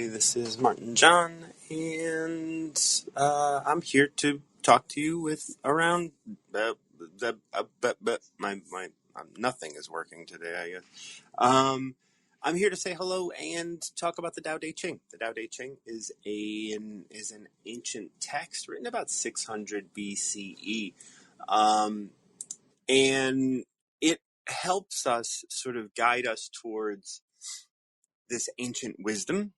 everybody. This is Martin John, and I'm here to talk to you with around nothing is working today, I guess. I'm here to say hello and talk about the Tao Te Ching. The Tao Te Ching is an ancient text written about 600 BCE, and it helps us sort of guide us towards this ancient wisdom,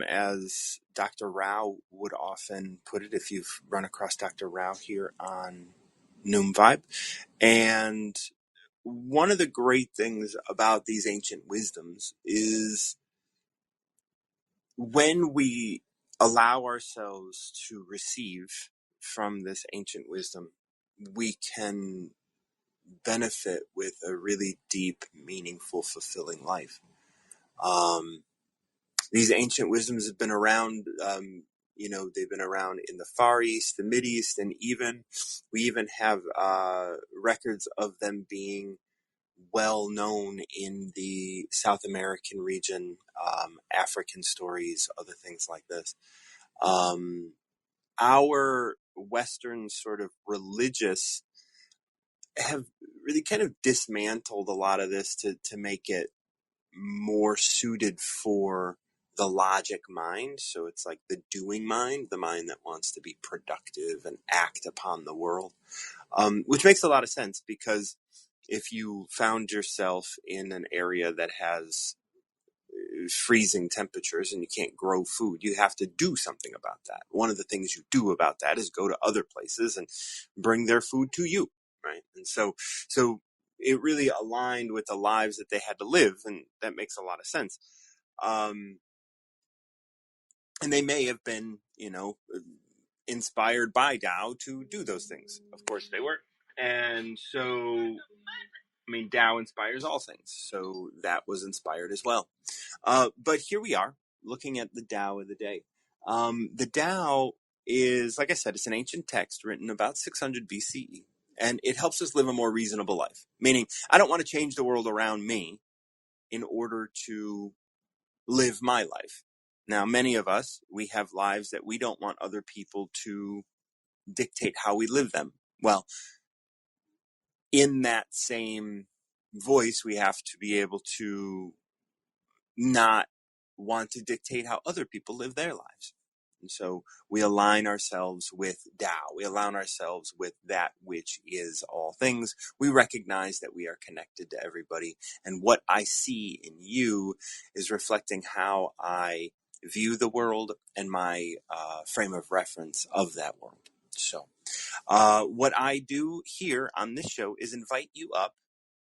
as Dr. Rao would often put it, if you've run across Dr. Rao here on Noom Vibe. And one of the great things about these ancient wisdoms is when we allow ourselves to receive from this ancient wisdom, we can benefit with a really deep, meaningful, fulfilling life. These ancient wisdoms have been around, they've been around in the Far East, the Mideast, and we even have records of them being well known in the South American region, African stories, other things like this. Our Western sort of religious have really kind of dismantled a lot of this to make it more suited for the logic mind. So it's like the doing mind, the mind that wants to be productive and act upon the world, which makes a lot of sense, because if you found yourself in an area that has freezing temperatures and you can't grow food, you have to do something about that. One of the things you do about that is go to other places and bring their food to you, right? And so it really aligned with the lives that they had to live, and that makes a lot of sense. And they may have been, inspired by Tao to do those things. Of course they were. And so, Tao inspires all things. So that was inspired as well. But here we are, looking at the Tao of the day. The Tao is, like I said, it's an ancient text written about 600 BCE. And it helps us live a more reasonable life. Meaning, I don't want to change the world around me in order to live my life. Now, many of us, we have lives that we don't want other people to dictate how we live them. Well, in that same voice, we have to be able to not want to dictate how other people live their lives. And so we align ourselves with Tao. We align ourselves with that which is all things. We recognize that we are connected to everybody. And what I see in you is reflecting how I view the world and my frame of reference of that world. So what I do here on this show is invite you up.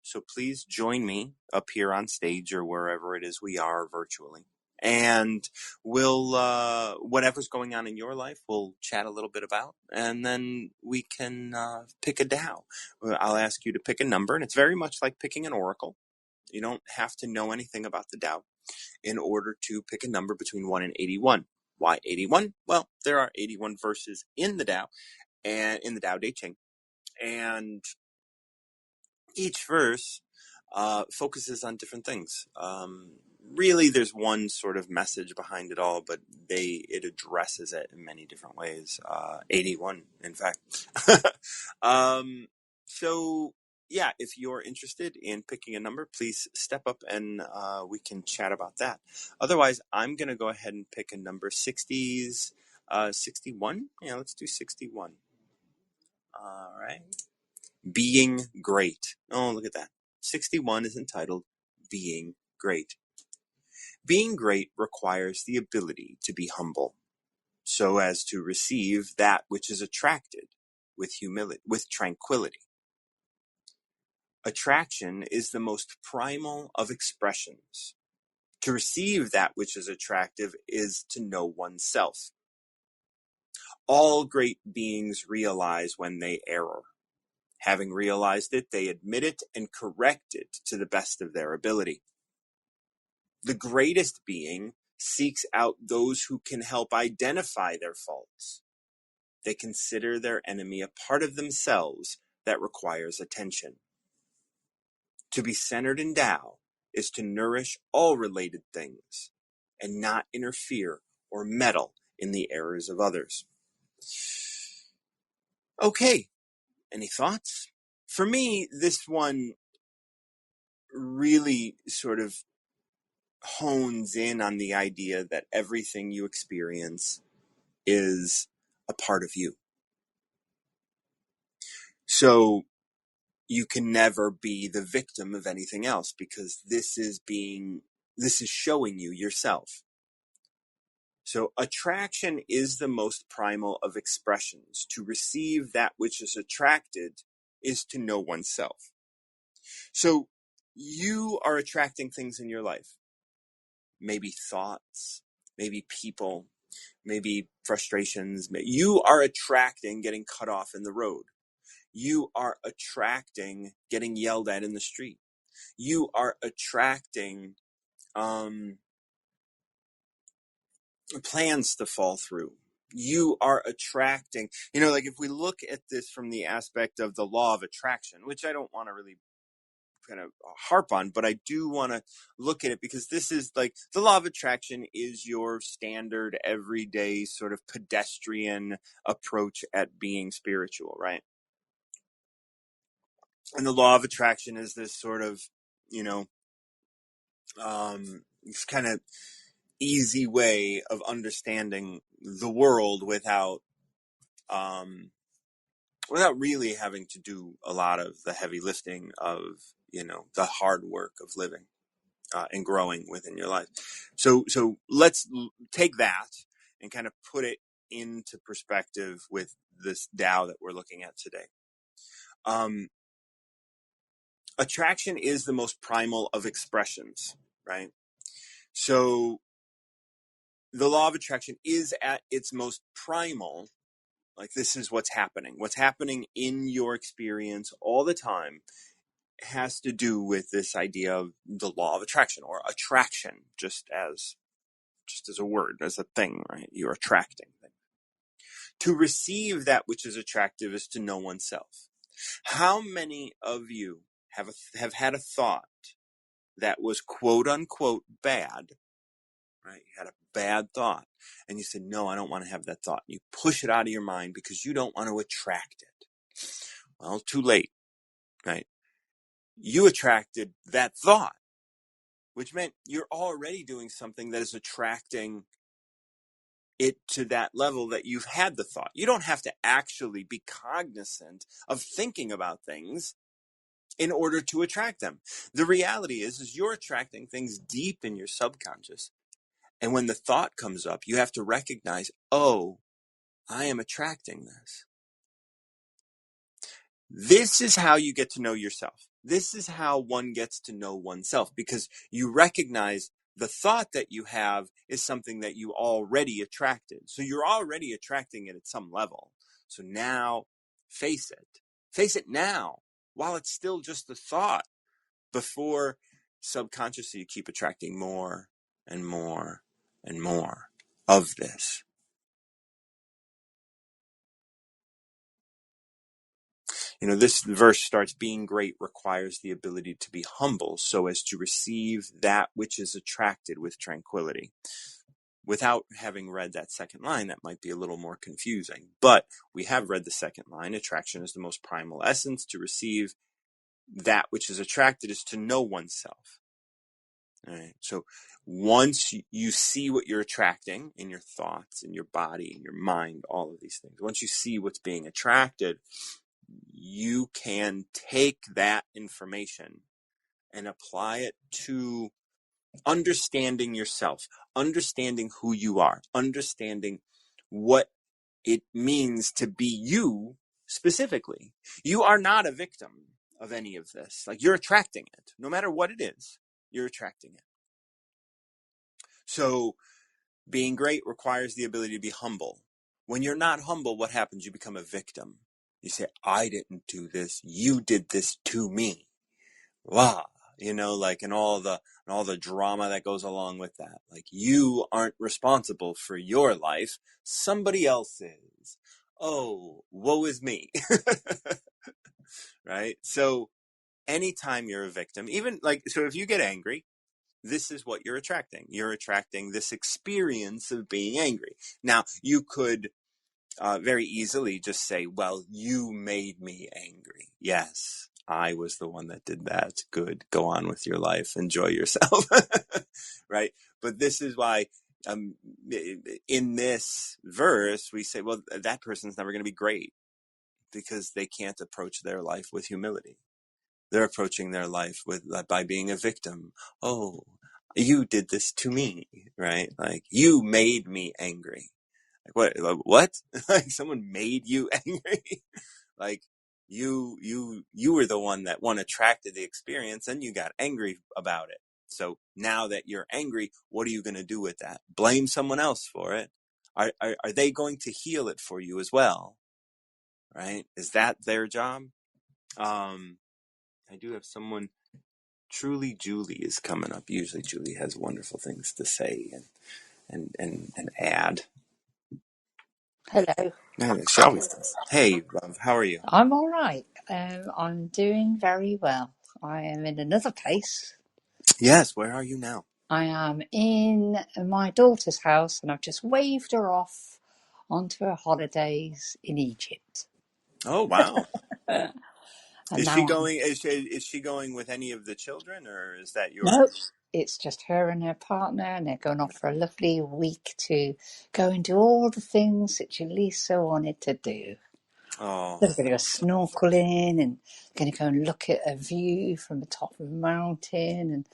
So please join me up here on stage or wherever it is we are virtually. And we'll, whatever's going on in your life, we'll chat a little bit about, and then we can pick a Tao. I'll ask you to pick a number, and it's very much like picking an oracle. You don't have to know anything about the Tao in order to pick a number between 1 and 81. Why 81? Well, there are 81 verses in the Tao, and in the Tao Te Ching, and each verse focuses on different things. Really, there's one sort of message behind it all, but it addresses it in many different ways. 81, in fact. So, yeah, if you're interested in picking a number, please step up and we can chat about that. Otherwise, I'm going to go ahead and pick a number. 60s, 61? Yeah, let's do 61. All right. Being great. Oh, look at that. 61 is entitled Being Great. Being great requires the ability to be humble, so as to receive that which is attracted with humility, with tranquility. Attraction is the most primal of expressions. To receive that which is attractive is to know oneself. All great beings realize when they err. Having realized it, they admit it and correct it to the best of their ability. The greatest being seeks out those who can help identify their faults. They consider their enemy a part of themselves that requires attention. To be centered in Tao is to nourish all related things and not interfere or meddle in the errors of others. Okay, any thoughts? For me, this one really sort of hones in on the idea that everything you experience is a part of you. So you can never be the victim of anything else, because this is showing you yourself. So attraction is the most primal of expressions. To receive that which is attracted is to know oneself. So you are attracting things in your life. Maybe thoughts, maybe people, maybe frustrations. You are attracting getting cut off in the road. You are attracting getting yelled at in the street. You are attracting plans to fall through. You are attracting, like if we look at this from the aspect of the law of attraction, which I don't want to really kind of harp on, but I do want to look at it, because this is like the law of attraction is your standard everyday sort of pedestrian approach at being spiritual, right? And the law of attraction is this sort of, this kind of easy way of understanding the world without really having to do a lot of the heavy lifting of the hard work of living and growing within your life. So let's take that and kind of put it into perspective with this Tao that we're looking at today. Attraction is the most primal of expressions, right? So the law of attraction is at its most primal. Like, this is what's happening. What's happening in your experience all the time has to do with this idea of the law of attraction, or attraction, just as a word, as a thing, right? You're attracting things. To receive that which is attractive is to know oneself. How many of you have had a thought that was quote unquote bad, right? You had a bad thought and you said, no, I don't want to have that thought. You push it out of your mind because you don't want to attract it. Well, too late, right? You attracted that thought, which meant you're already doing something that is attracting it to that level that you've had the thought. You don't have to actually be cognizant of thinking about things in order to attract them. The reality is you're attracting things deep in your subconscious. And when the thought comes up, you have to recognize, oh, I am attracting this. This is how you get to know yourself. This is how one gets to know oneself, because you recognize the thought that you have is something that you already attracted. So you're already attracting it at some level. So now face it. Face it now, while it's still just a thought, before subconsciously you keep attracting more and more and more of this. This verse starts, being great requires the ability to be humble so as to receive that which is attracted with tranquility. Without having read that second line, that might be a little more confusing. But we have read the second line. Attraction is the most primal essence. To receive that which is attracted is to know oneself. All right. So once you see what you're attracting in your thoughts, in your body, in your mind, all of these things, once you see what's being attracted, you can take that information and apply it to understanding yourself, understanding who you are, understanding what it means to be you specifically. You are not a victim of any of this. Like, you're attracting it. No matter what it is, you're attracting it. So being great requires the ability to be humble. When you're not humble, what happens? You become a victim. You say, I didn't do this. You did this to me. Wow. And all the drama that goes along with that. Like, you aren't responsible for your life. Somebody else is. Oh, woe is me. Right? So anytime you're a victim, even so if you get angry, this is what you're attracting. You're attracting this experience of being angry. Now, you could very easily just say, well, you made me angry. Yes, I was the one that did that. Good. Go on with your life. Enjoy yourself. Right? But this is why in this verse, we say, well, that person's never going to be great because they can't approach their life with humility. They're approaching their life with by being a victim. Oh, you did this to me, right? Like, you made me angry. Like, what? Like, someone made you angry? Like, you were the one that attracted the experience, and you got angry about it. So now that you're angry, what are you going to do with that? Blame someone else for it? Are they going to heal it for you as well? Right? Is that their job? I do have someone. Truly, Julie is coming up. Usually, Julie has wonderful things to say and add. Hello. Yeah, she always does. Hey, love, how are you? I'm all right. I'm doing very well. I am in another place. Yes, where are you now? I am in my daughter's house, and I've just waved her off onto her holidays in Egypt. Oh, wow. And Is she now I'm going? Is she going with any of the children, or is that your? nope. It's just her and her partner, and they're going off for a lovely week to go and do all the things that Jaleesa wanted to do. Oh, They're going to go snorkeling and going to go and look at a view from the top of a mountain. And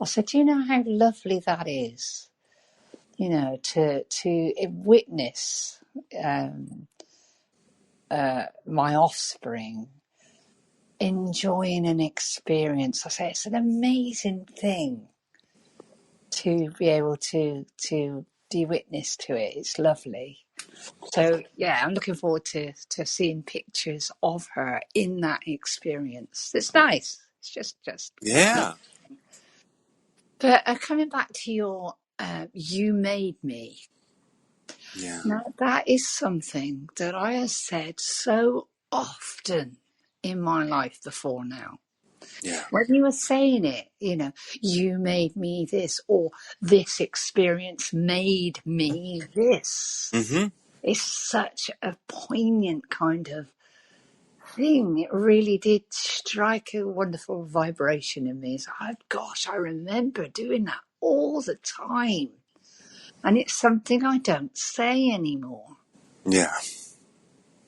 I said, do you know how lovely that is? You know, to witness my offspring enjoying an experience. I say it's an amazing thing to be able to be witness to it. It's lovely. So yeah, I'm looking forward to seeing pictures of her in that experience. It's nice. It's just yeah, But coming back to your you made me. yeah, Now that is something that I have said so often in my life before now. yeah. When you were saying it, you know, you made me this, or this experience made me this. Mm-hmm. It's such a poignant kind of thing. It really did strike a wonderful vibration in me. It's like, oh, gosh, I remember doing that all the time. And it's something I don't say anymore. Yeah.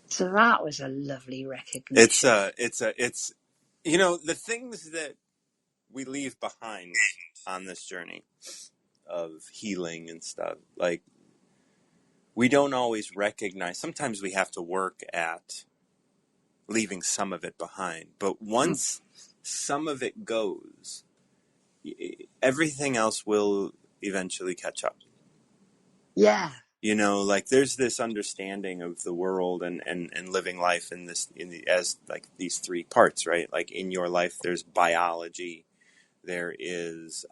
So that was a lovely It's recognition. the things that we leave behind on this journey of healing and stuff. Like, we don't always recognize. Sometimes we have to work at leaving some of it behind. But Mm. once some of it goes, everything else will eventually catch up. Yeah. Like, there's this understanding of the world and living life as like these three parts, right? Like, in your life, there's biology, there is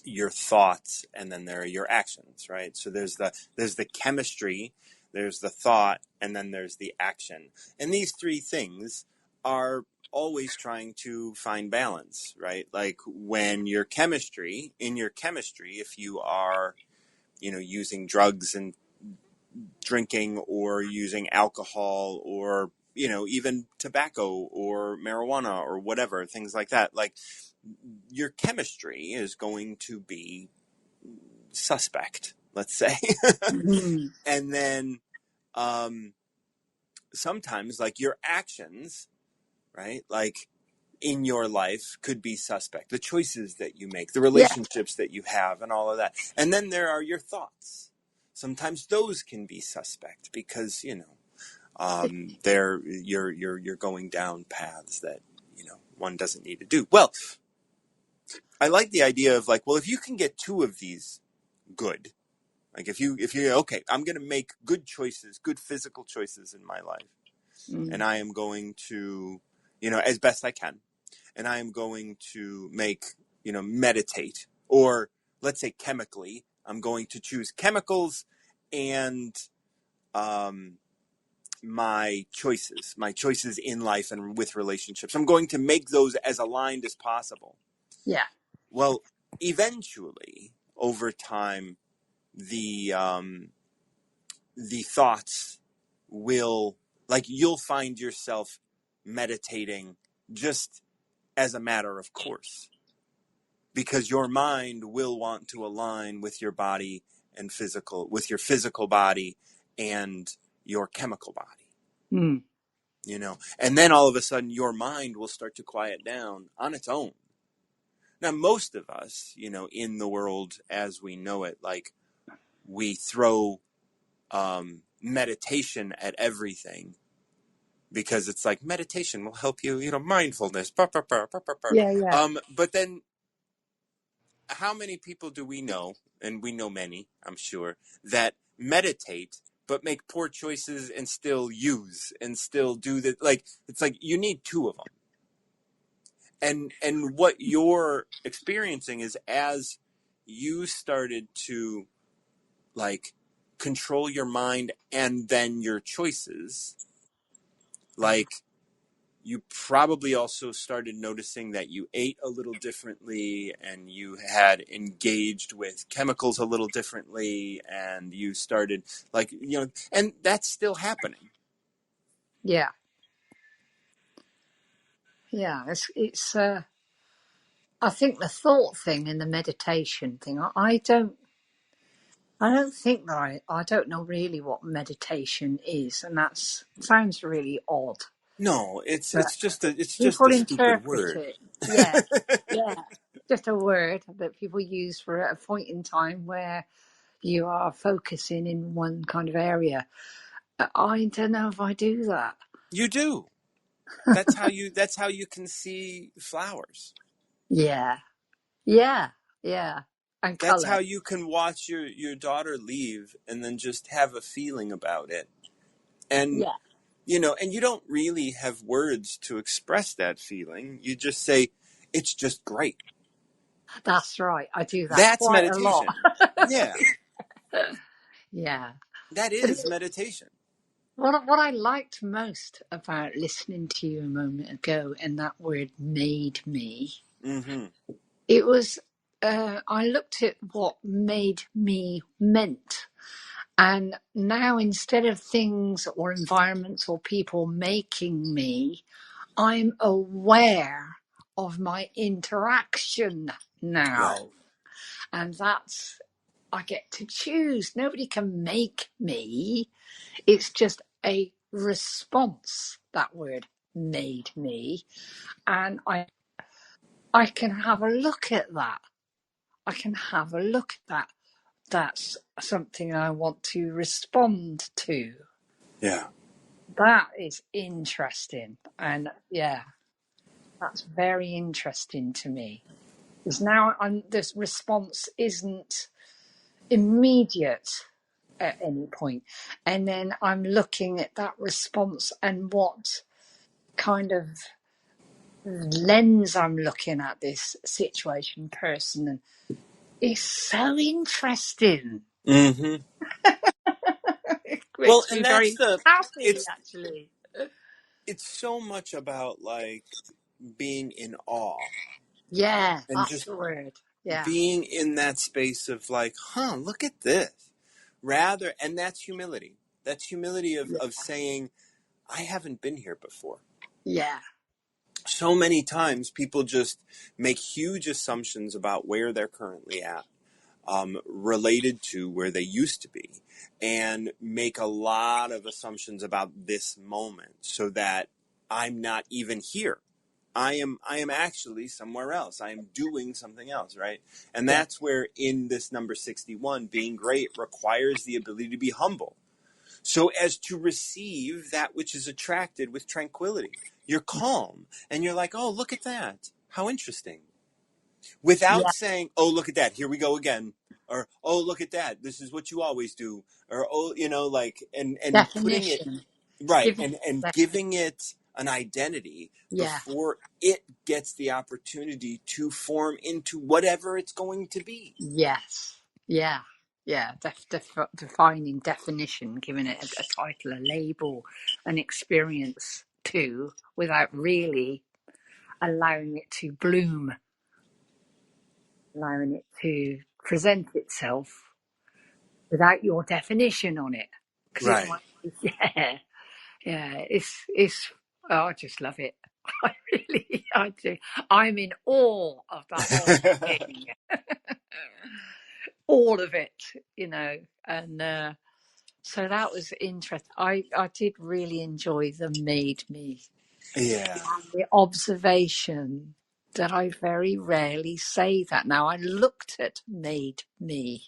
your thoughts, and then there are your actions, right? So there's the chemistry, there's the thought, and then there's the action. And these three things are always trying to find balance, right? Like, in your chemistry, if you are, using drugs and drinking, or using alcohol, or, even tobacco or marijuana or whatever, things like that, like, your chemistry is going to be suspect, let's say. Mm. And then sometimes, like, your actions, right? Like, in your life could be suspect. The choices that you make, the Yeah. relationships that you have, and all of that. And then there are your thoughts. Sometimes those can be suspect because, you're going down paths that, one doesn't need to do. Well, I like the idea of, like, well, if you can get two of these good, like, if you okay, I'm going to make good choices, good physical choices in my life, and Mm. I am going to, as best I can, and I am going to meditate, or let's say chemically, I'm going to choose chemicals and um, my choices in life and with relationships. I'm going to make those as aligned as possible. Yeah. Well, eventually, over time, the thoughts will, like, you'll find yourself meditating just as a matter of course, because your mind will want to align with your body and with your physical body and your chemical body, Mm. and then all of a sudden your mind will start to quiet down on its own. Now, most of us, in the world as we know it, like, we throw meditation at everything, because it's like meditation will help you, mindfulness. Yeah, yeah. But then, how many people do we know, and we know many, I'm sure, that meditate but make poor choices and still use and still do that? Like, it's like you need two of them. And what you're experiencing is, as you started to, like, control your mind and then your choices, like, you probably also started noticing that you ate a little differently, and you had engaged with chemicals a little differently, and you started, like, and that's still happening. Yeah. Yeah. It's I think the thought thing and the meditation thing, I don't think that I don't know really what meditation is, and that sounds really odd. No, it's But it's just a people stupid interpret word. it. Yeah, yeah. Just a word that people use for a point in time where you are focusing in one kind of area. I don't know if I do that. You do. That's how you can see flowers. Yeah, yeah, yeah. And That's how colour. you can watch your daughter leave and then just have a feeling about it. And Yeah, and you don't really have words to express that feeling. You just say, it's just great. that's right. I do that That's quite a lot. meditation. Yeah, Yeah. that But is meditation. what I liked most about listening to you a moment ago and that word made me, Mm-hmm. it was, I looked at what made me meant. And now instead of things or environments or people making me, I'm aware of my interaction Right. now. And that's, I get to choose. Nobody can make me. It's just a response, that word made me. And I can have a look at that. I can have a look at that. That's something I want to respond to. Yeah. That is interesting. And yeah, that's very interesting to me. Because now this response isn't immediate at any point. And then I'm looking at that response and what kind of lens I'm looking at this situation, person. And it's so interesting. Mm-hmm. It Well, makes me and that's very the happy, it's actually. it's so much about, like, being in awe Yeah, and that's just the word. Yeah, being in that space of, like, look at this. And that's humility. That's humility of, yeah, saying, I haven't been here before. yeah, So many times people just make huge assumptions about where they're currently at, related to where they used to be, and make a lot of assumptions about this moment, so that I'm not even here. I am actually somewhere else. I am doing something else, right? And yeah, that's where, in this number 61, being great requires the ability to be humble, so as to receive that which is attracted with tranquility. You're calm, and you're like, oh, look at that. How interesting. Without yeah. saying, oh, look at that. Here we go again. Or, oh, look at that. This is what you always do. Or, oh, like, and putting it Definition. right, Give and it. giving it an identity Yeah. before it gets the opportunity to form into whatever it's going to be. Yes. Yeah. Yeah. Defining definition, giving it a title, a label, an experience too, without really allowing it to bloom. allowing it to present itself without your definition on it, because it Right. might be, it's oh, I just love it. I do. I'm in awe of the whole thing. All of it, and so that was interesting. I did really enjoy the made me, Yeah. the observation that I very rarely say that. Now, I looked at made me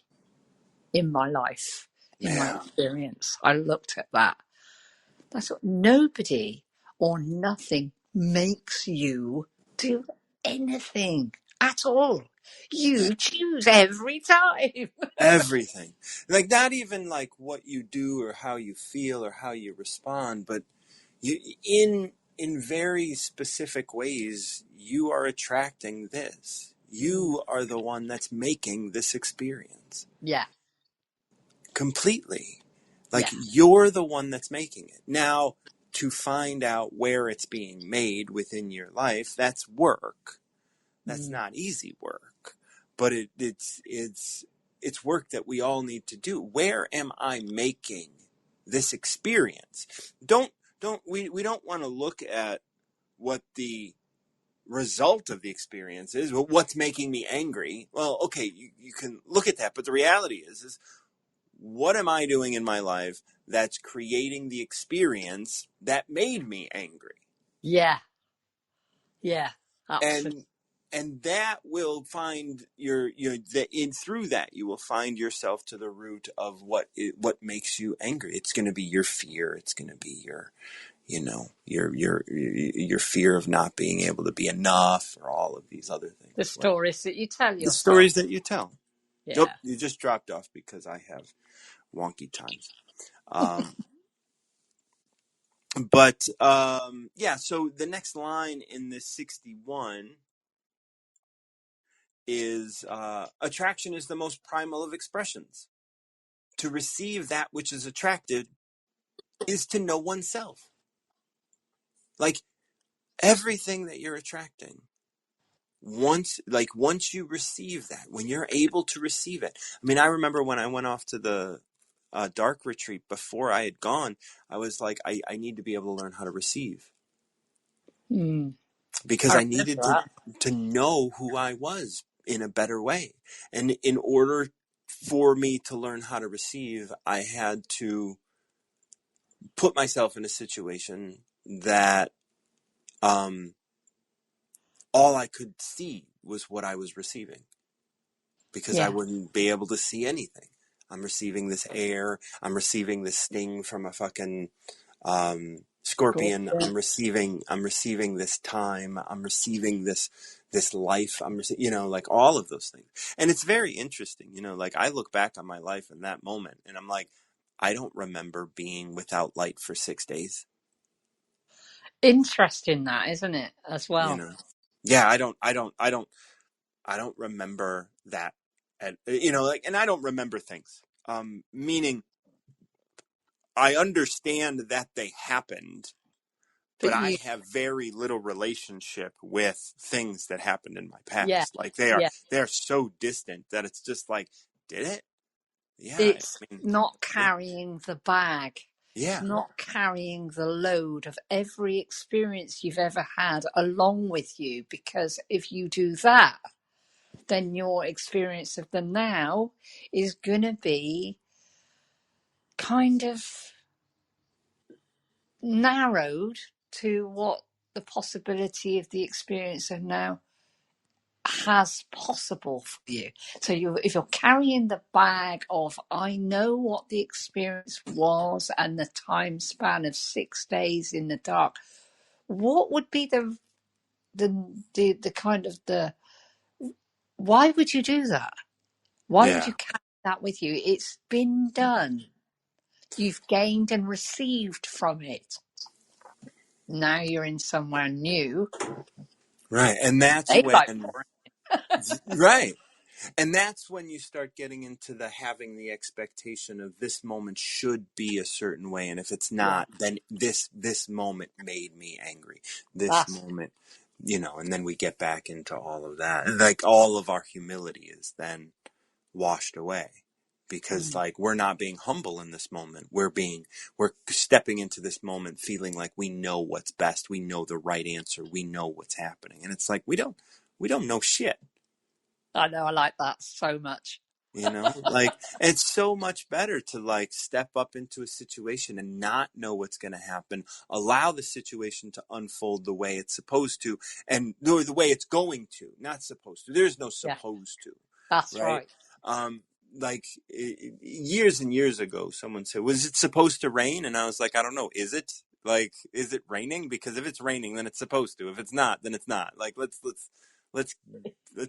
in my life, in my Yeah. experience. I looked at that. That's what, nobody or nothing makes you do anything at all. You choose every time. Everything. Like, not even like what you do or how you feel or how you respond, but you, in very specific ways, you are attracting this. You are the one that's making this experience Yeah, completely. Like, yeah. you're the one that's making it. Now, to find out where it's being made within your life, that's work. That's Mm. not easy work, but it's work that we all need to do. Where am I making this experience? We don't want to look at what the result of the experience is. Well, what's making me angry? Well, okay, you can look at that, but the reality is what am I doing in my life that's creating the experience that made me angry? Yeah, yeah, absolutely. and and that will find your that in through that you will find yourself to the root of what makes you angry. It's going to be your fear. It's going to be your fear of not being able to be enough, or all of these other The things, right? stories that you tell The yourself. stories that you tell. Nope, Yeah. you just dropped off because I have wonky times. um yeah, so the next line in this 61 is attraction is the most primal of expressions. To receive that which is attracted is to know oneself. Like, everything that you're attracting, once you receive that, when you're able to receive it. I mean, I remember when I went off to the dark retreat, before I had gone, I was like, I need to be able to learn how to receive, Mm. because I I remember needed that. to know who I was in a better way. And in order for me to learn how to receive, I had to put myself in a situation that um, all I could see was what I was receiving, because I Yeah. wouldn't be able to see anything. I'm receiving this air. I'm receiving this sting from a fucking scorpion. Scorpio. I'm receiving this time. I'm receiving this life. Like all of those things. And it's very interesting. Like, I look back on my life in that moment, and I'm like, I don't remember being without light for 6 days. Interesting that, isn't it? As You well. know, yeah, I don't remember that. And I don't remember things. Meaning, I understand that they happened, but But I you, have very little relationship with things that happened in my yeah, past. Like, yeah. they are so distant that it's just like, did it? Yeah, I It's mean, not yeah, carrying the bag. It's yeah, not carrying the load of every experience you've ever had along with you. Because if you do that, then your experience of the now is going to be kind of narrowed to what the possibility of the experience of now has possible for you. So if you're carrying the bag of, I know what the experience was and the time span of 6 days in the dark, what would be the kind of the, why would you do that? Why would yeah, you carry that with you? It's been done. You've gained and received from it. Now you're in somewhere new. right. And that's They like when, boring. right. And that's when you start getting into the having the expectation of this moment should be a certain way, and if it's Yeah, not, then this moment made me angry. This that's moment and then we get back into all of that. And like all of our humility is then washed away because like we're not being humble in this moment. We're stepping into this moment feeling like we know what's best. We know the right answer. We know what's happening. And it's like, we don't know shit. I know, I like that so much. Like it's so much better to like step up into a situation and not know what's going to happen, allow the situation to unfold the way it's supposed to, and the way it's going to, not supposed to. There's no Yeah, supposed to, that's right? right. Like years and years ago, someone said, was it supposed to rain? And I was like, I don't know. Is it? Like, is it raining? Because if it's raining, then it's supposed to. If it's not, then it's not. Like, let's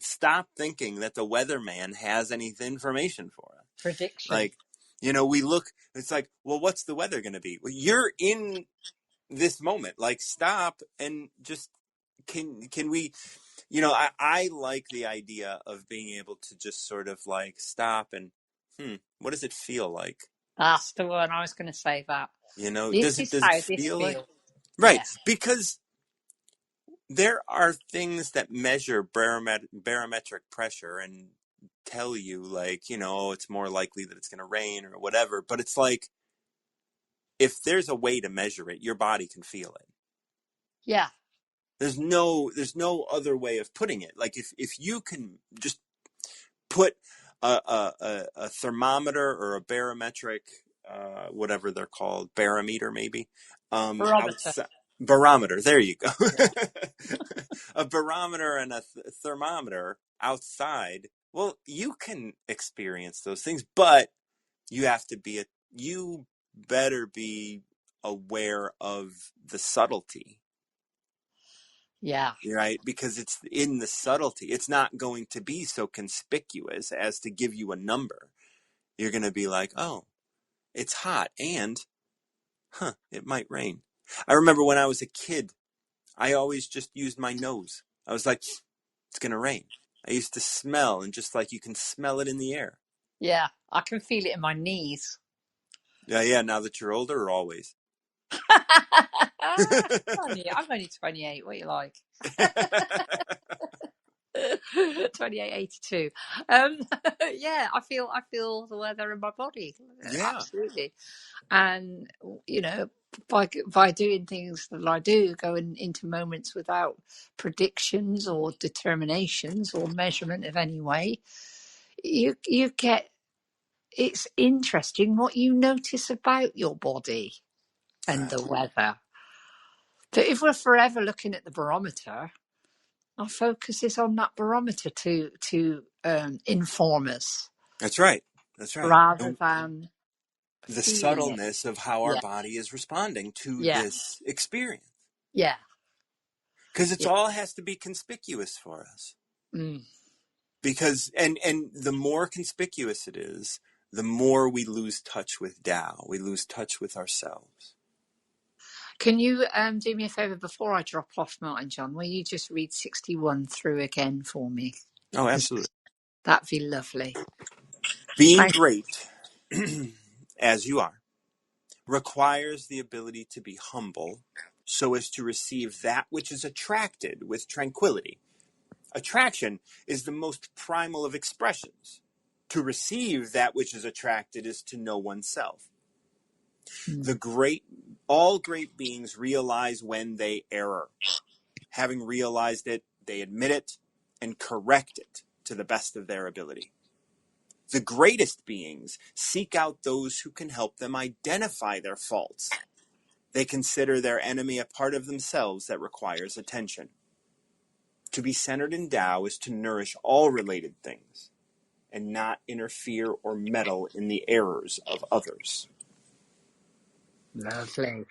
stop thinking that the weatherman has any information for us. Prediction. Like, we look, it's like, well, what's the weather going to be? Well, you're in this moment. Like, stop and just, can we, I like the idea of being able to just sort of like stop and, what does it feel like? That's the one I was going to say that. This is Does it how this feel like? feels. Right. Yeah. Because there are things that measure barometric pressure and tell you like, it's more likely that it's going to rain or whatever. But it's like, if there's a way to measure it, your body can feel it. Yeah. There's no other way of putting it. Like if you can just put a thermometer or a barometric, whatever they're called, barometer maybe, Barometer. outside. Barometer, there you go. Yeah. A barometer and a thermometer outside. Well, you can experience those things, but you have to you better be aware of the subtlety. Yeah. Right? Because it's in the subtlety. It's not going to be so conspicuous as to give you a number. You're going to be like, oh, it's hot and, it might rain. I remember when I was a kid, I always just used my nose. I was like, it's going to rain. I used to smell, and just like you can smell it in the air. Yeah. I can feel it in my knees. Yeah, now that you're older, or always? I'm only 28. What are you like? 2882. Yeah, I feel the weather in my body. Yeah, Absolutely. And by doing things that I do, going into moments without predictions or determinations or measurement of any way, you get, it's interesting what you notice about your body and the weather. But if we're forever looking at the barometer, our focus is on that barometer to inform us, that's right. rather than The feeling it. subtleness of how our Yeah, body is responding to yeah, this experience. yeah, Because it's yeah. all has to be conspicuous for us. Mm. Because and the more conspicuous it is, the more we lose touch with Tao. We lose touch with ourselves. Can you do me a favour before I drop off, Martin John? Will you just read 61 through again for me? Oh, absolutely. That'd be lovely. Being Thank great, as you are, requires the ability to be humble so as to receive that which is attracted with tranquility. Attraction is the most primal of expressions. To receive that which is attracted is to know oneself. you. All great beings realize when they err. Having realized it, they admit it and correct it to the best of their ability. The greatest beings seek out those who can help them identify their faults. They consider their enemy a part of themselves that requires attention. To be centered in Tao is to nourish all related things and not interfere or meddle in the errors of others. Lovely.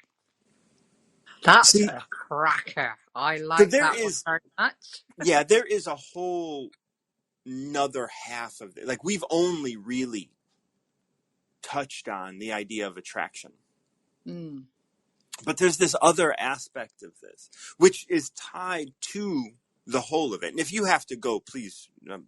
That's See, a cracker. I so like there that one is, very much. there is a whole another half of it. Like, we've only really touched on the idea of attraction. Mm. But there's this other aspect of this, which is tied to the whole of it. And if you have to go, please. No,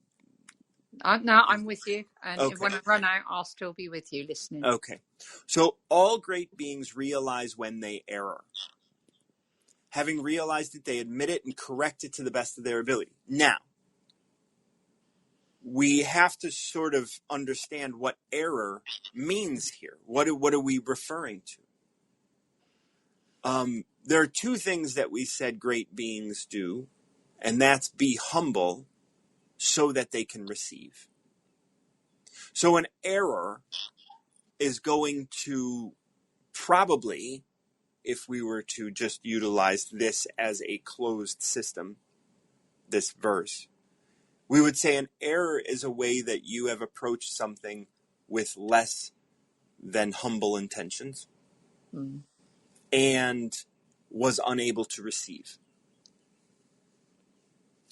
I'm with you. And Okay. when I run out, I'll still be with you listening. Okay. So all great beings realize when they err. Having realized it, they admit it and correct it to the best of their ability. Now, we have to sort of understand what error means here. What are we referring to? There are two things that we said great beings do, and that's be humble so that they can receive. So an error is going to probably, if we were to just utilize this as a closed system, this verse, we would say an error is a way that you have approached something with less than humble intentions and was unable to receive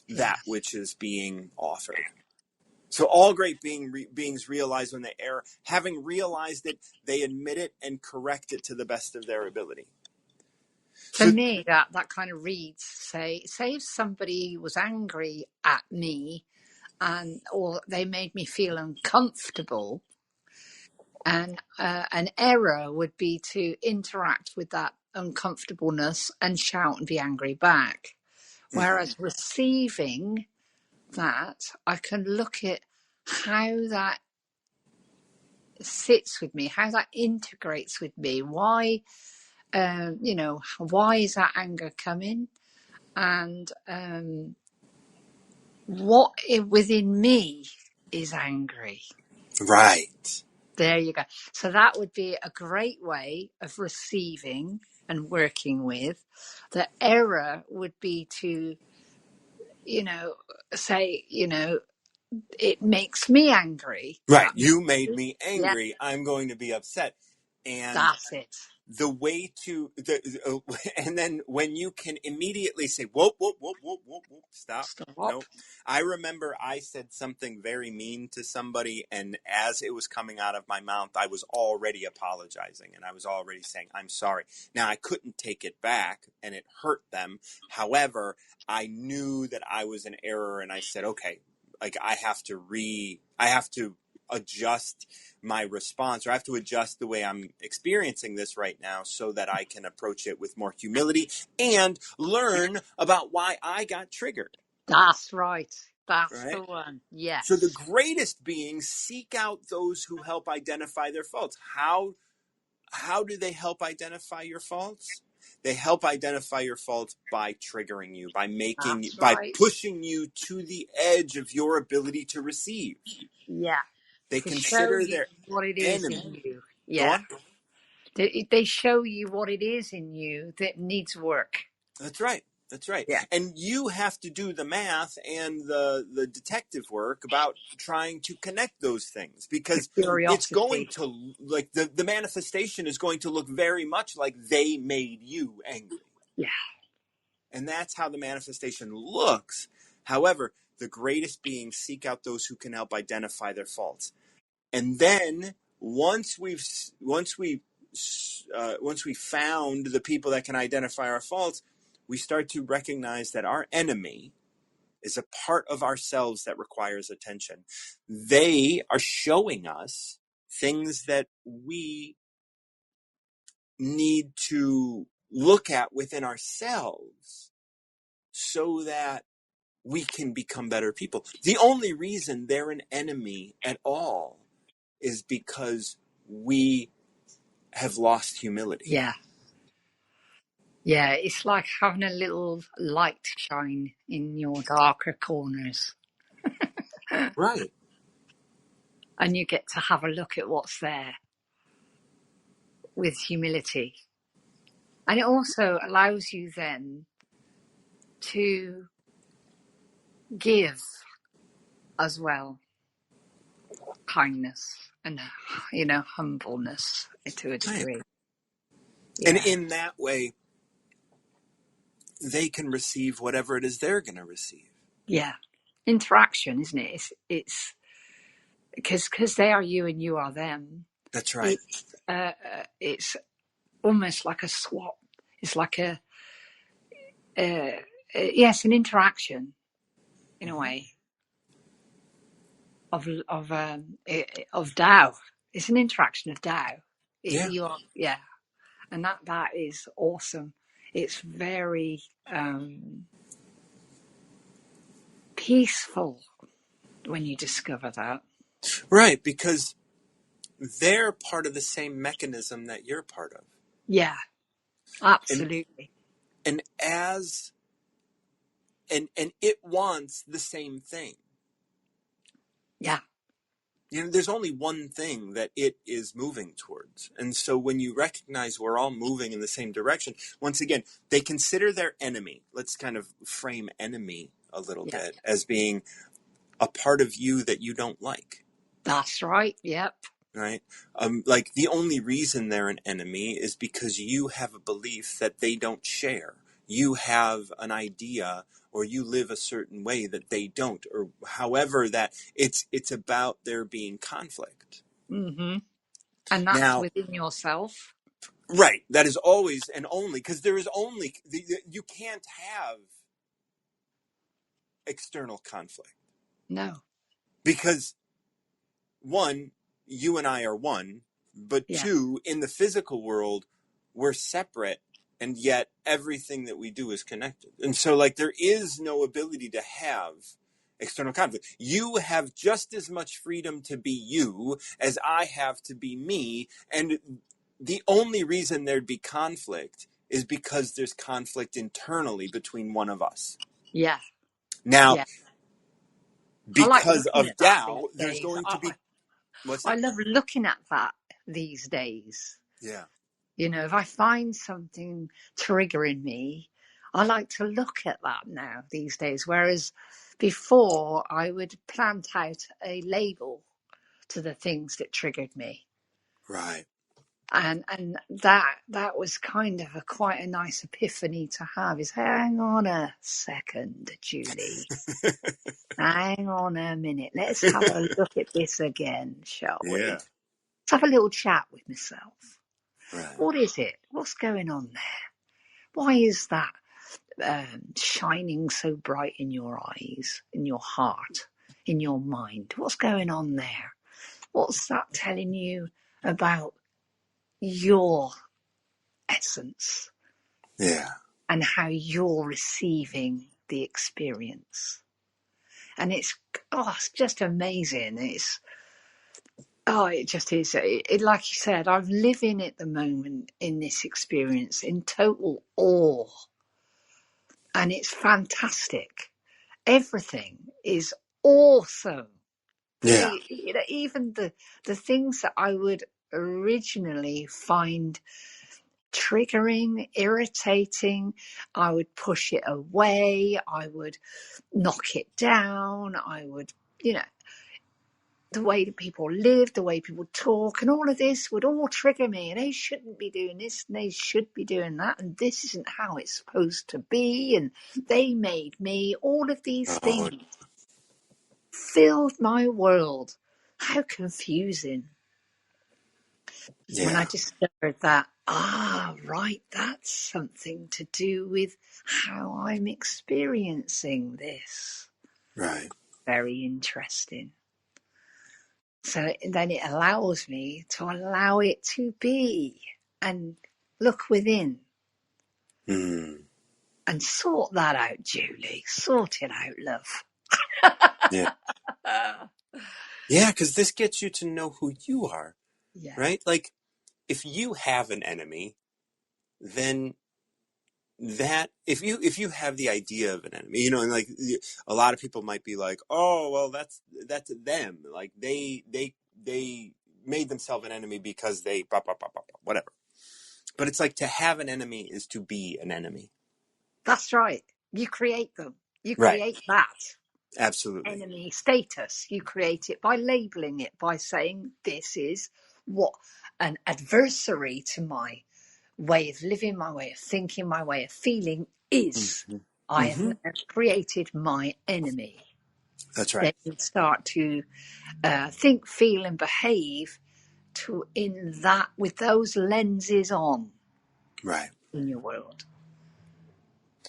that which is being offered. So all great beings realize when they err. Having realized it, they admit it and correct it to the best of their ability. For me, that kind of reads, say if somebody was angry at me or they made me feel uncomfortable, and an error would be to interact with that uncomfortableness and shout and be angry back. Whereas receiving that, I can look at how that sits with me, how that integrates with me. Why, why is that anger coming? And what within me is angry. Right. There you go. So that would be a great way of receiving and working with. The error would be to, say, it makes me angry. Right. You made me Yeah, angry. I'm going to be upset. And that's it. the way to and then when you can immediately say whoop whoop whoop whoop whoop whoop, stop. Stop. Nope. I remember I said something very mean to somebody, and as it was coming out of my mouth, I was already apologizing and I was already saying I'm sorry. Now I couldn't take it back and it hurt them. However, I knew that I was in error, and I said, okay, like I have to adjust my response, or I have to adjust the way I'm experiencing this right now so that I can approach it with more humility and learn about why I got triggered. That's right. That's Right? the one. So the Yes. greatest beings seek out those who help identify their faults. How do they help identify your faults? They help identify your faults by triggering you, That's by right. pushing you to the edge of your ability to receive. Yeah. They To show consider you their what it is enemy. in you. Go Yeah. on. They show you what it is in you that needs work. That's right. That's right. Yeah. And you have to do the math and the detective work about trying to connect those things, because it's going Curiosity. to, like, the manifestation is going to look very much like they made you angry. Yeah. And that's how the manifestation looks. However, the greatest beings seek out those who can help identify their faults. And then once we found the people that can identify our faults, we start to recognize that our enemy is a part of ourselves that requires attention. They are showing us things that we need to look at within ourselves so that we can become better people. The only reason they're an enemy at all is because we have lost humility. Yeah. Yeah. It's like having a little light shine in your darker corners. Right. And you get to have a look at what's there with humility. And it also allows you then to give as well kindness and, humbleness to a Right. degree. And Yeah. in that way, they can receive whatever it is they're going to receive. Yeah. Interaction, isn't it? It's because they are you and you are them. That's right. It's almost like a swap. It's like yes, an interaction in a way of Tao. It's an interaction of Tao. Yeah. You are, yeah, and that is awesome. It's very peaceful when you discover that. Right, because they're part of the same mechanism that you're part of. Yeah, And absolutely. and as and it wants the same thing. Yeah. There's only one thing that it is moving towards. And so when you recognize we're all moving in the same direction, once again, they consider their enemy. Let's kind of frame enemy a little Yeah. bit as being a part of you that you don't like. That's right. Yep. Right? Like the only reason they're an enemy is because you have a belief that they don't share. You have an idea or you live a certain way that they don't, or however that it's about there being conflict. Mm-hmm. And that's Now, within yourself. right, that is always and only because there is only you can't have external conflict No. because one, you and I are one, but Yeah. two, in the physical world, we're separate, and yet everything that we do is connected. And so, like, there is no ability to have external conflict. You have just as much freedom to be you as I have to be me. And the only reason there'd be conflict is because there's conflict internally between one of us. Yeah. Now, Yeah. I like because looking of at that these Tao, there's days. going to be, what's I that? love looking at that these days. Yeah. You know, if I find something triggering me, I like to look at that now these days. Whereas before, I would plant out a label to the things that triggered me. Right. And that was kind of quite a nice epiphany to have, is hang on a second, Julie. Hang on a minute. Let's have a look at this again, shall we? Yeah. Let's have a little chat with myself. Right. What is it? What's going on there? Why is that shining so bright in your eyes, in your heart, in your mind? What's going on there? What's that telling you about your essence Yeah. and how you're receiving the experience? And it's just amazing. It just is. Like you said, I'm living at the moment in this experience in total awe, and it's fantastic. Everything is awesome. Yeah. Even the things that I would originally find triggering, irritating, I would push it away. I would knock it down. I would, the way that people live, the way people talk, and all of this would all trigger me. And they shouldn't be doing this, and they should be doing that, and this isn't how it's supposed to be. And they made me. All of these Oh, things filled my world. How confusing. When I yeah. discovered that, right, that's something to do with how I'm experiencing this. Right. Very interesting. So then it allows me to allow it to be and look within Mm. and sort that out, Julie. Sort it out, love. Yeah. Yeah, because this gets you to know who you are, Yeah. right? Like, if you have an enemy, then if you have the idea of an enemy, and like a lot of people might be like, oh, well, that's them. Like they made themselves an enemy because they whatever. But it's like to have an enemy is to be an enemy. That's right. You create them. You Right. create that Absolutely. enemy status. You create it by labeling it, by saying this is what an adversary to my way of living, my way of thinking, my way of feeling is. Mm-hmm. I have Mm-hmm. now created my enemy. That's right. Then you start to think, feel, and behave in that with those lenses on Right. in your world.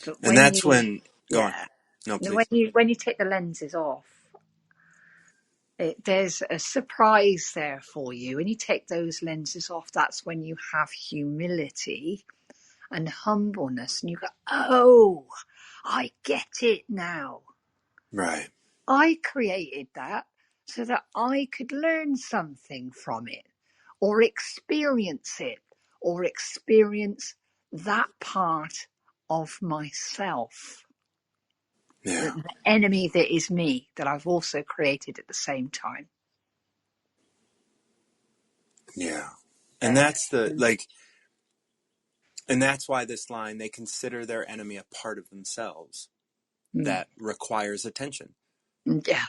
But And when that's you, when, go on. yeah, No, when please. you take the lenses off, there's a surprise there for you. When you take those lenses off, that's when you have humility and humbleness. And you go, oh, I get it now. Right. I created that so that I could learn something from it, or experience it, or experience that part of myself, Yeah. the enemy that is me, that I've also created at the same time. Yeah. And Uh, that's the, like, and that's why this line, they consider their enemy a part of themselves mm, that requires attention. yeah,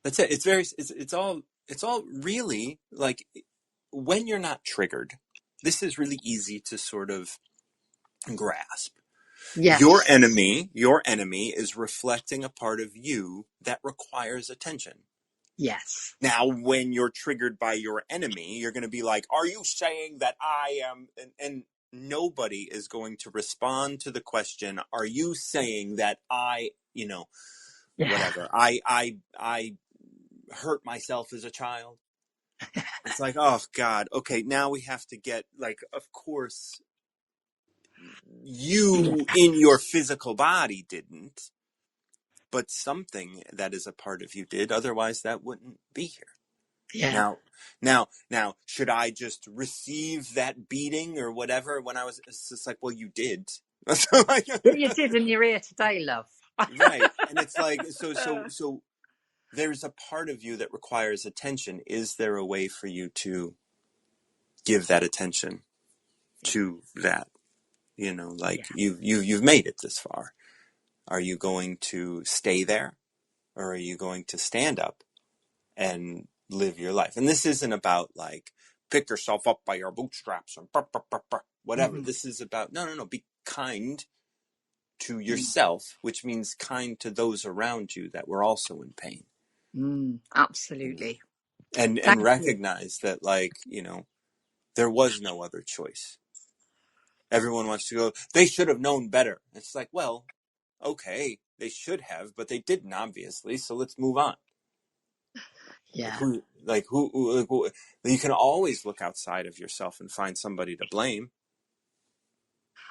That's it. It's all really like when you're not triggered, this is really easy to sort of grasp. yes, Your enemy is reflecting a part of you that requires attention. yes, Now, when you're triggered by your enemy, you're going to be like, are you saying that I am? And nobody is going to respond to the question, are you saying that I, yeah, whatever, I hurt myself as a child? It's like, oh God, okay, now we have to get, like, of course, yeah, you in your physical body didn't, but something that is a part of you did. Otherwise, that wouldn't be here. yeah. Now, should I just receive that beating or whatever when I was, it's just like, well, you did. So, like, You did, and you're here today, love. right. And it's like, so there's a part of you that requires attention. Is there a way for you to give that attention to that? Yeah, Like you've made it this far. Are you going to stay there, or are you going to stand up and live your life? And this isn't about like pick yourself up by your bootstraps or whatever. mm-hmm. This is about no. Be kind to Mm. yourself, which means kind to those around you that were also in pain. You know, Absolutely. and Thank you. recognize that, like, there was no other choice. Everyone wants to go, they should have known better. It's like, well, okay, they should have, but they didn't, obviously. So let's move on. Yeah. Who, you can always look outside of yourself and find somebody to blame.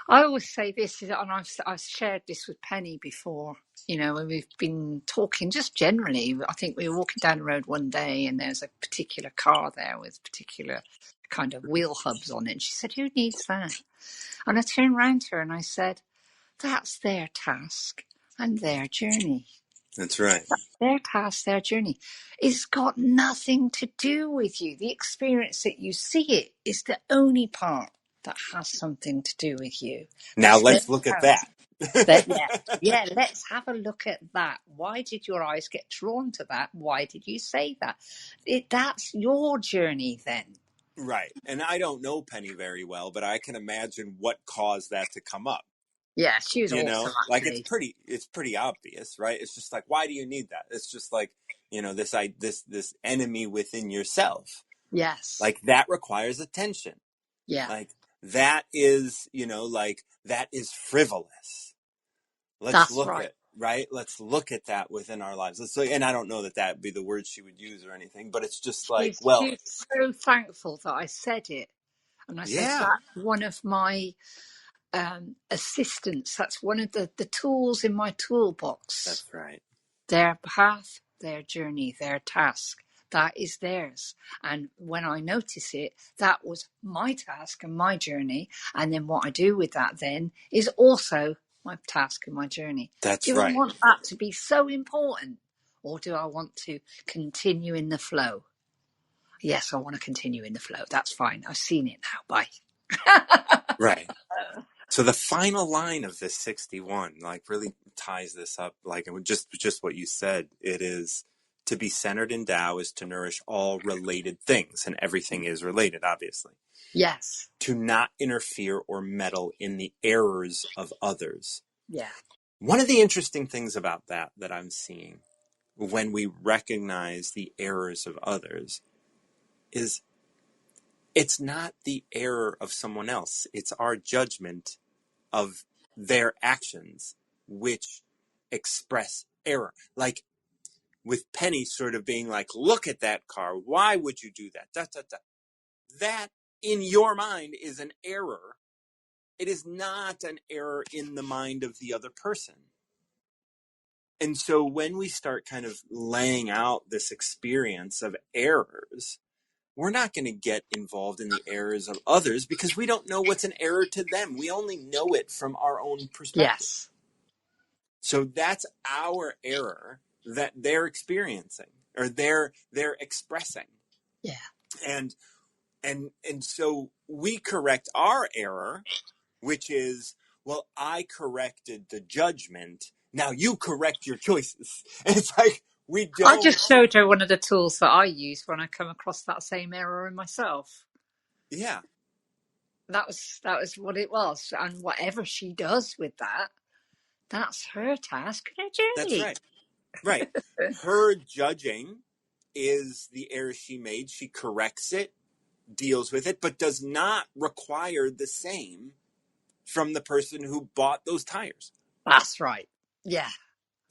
I always say this, and I've shared this with Penny before, when we've been talking just generally. I think we were walking down the road one day and there's a particular car there with particular kind of wheel hubs on it. And she said, who needs that? And I turned round to her and I said, that's their task and their journey. That's right. Their task, their journey. It's got nothing to do with you. The experience that you see it is the only part that has something to do with you. Now That's their let's look at task. that. Yeah, let's have a look at that. Why did your eyes get drawn to that? Why did you say that? That's your journey then. Right. And I don't know Penny very well, but I can imagine what caused that to come up. Yeah, she was awesome Like it's actually. pretty obvious, right? It's just like, why do you need that? It's just like, this enemy within yourself. Yes. Like that requires attention. Yeah. Like that is, like that is frivolous. Let's That's look right. at, right? Let's look at that within our lives. Let's look, and I don't know that that would be the word she would use or anything, but it's just like, well, She's so thankful that I said it. And I said, yeah, that's one of my assistants. That's one of the tools in my toolbox. that's right. Their path, their journey, their task. That is theirs. And when I notice it, that was my task and my journey. And then what I do with that then is also my task and my journey. That's Do I right. want that to be so important? Or do I want to continue in the flow? Yes, I want to continue in the flow. That's fine. I've seen it now. Bye. Right. So the final line of this 61, like, really ties this up. Like, and just what you said, it is to be centered in Tao is to nourish all related things, and everything is related, obviously. Yes. To not interfere or meddle in the errors of others. Yeah. One of the interesting things about that I'm seeing when we recognize the errors of others is it's not the error of someone else. It's our judgment of their actions which express error. Like with Penny sort of being like, look at that car. Why would you do that? Da, da, da. That in your mind is an error it is not an error in the mind of the other person. And so when we start kind of laying out this experience of errors, we're not going to get involved in the errors of others because we don't know what's an error to them. We only know it from our own perspective. Yes. So that's our error that they're experiencing or they're expressing. Yeah. And so we correct our error, which is, well, I corrected the judgment. Now you correct your choices. And it's like, we I don't. just showed her one of the tools that I use when I come across that same error in myself. Yeah. That was what it was. And whatever she does with that, that's her task and her That's journey. right. Right. Her judging is the error she made. She corrects it, deals with it, but does not require the same from the person who bought those tires. That's right. Yeah.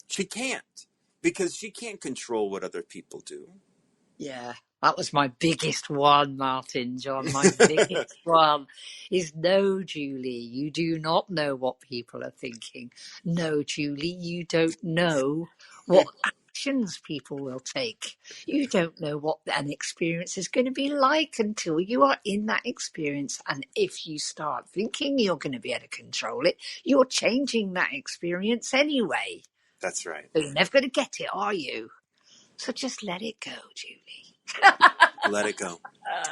She can't, because she can't control what other people do. Yeah. That was my biggest one, Martin, John. My biggest one is no, Julie, you do not know what people are thinking. No, Julie, you don't know what actions people will take. You don't know what an experience is going to be like until you are in that experience. And if you start thinking you're going to be able to control it, you're changing that experience anyway. That's right. So you're never going to get it, are you? So just let it go, Julie. Let it go.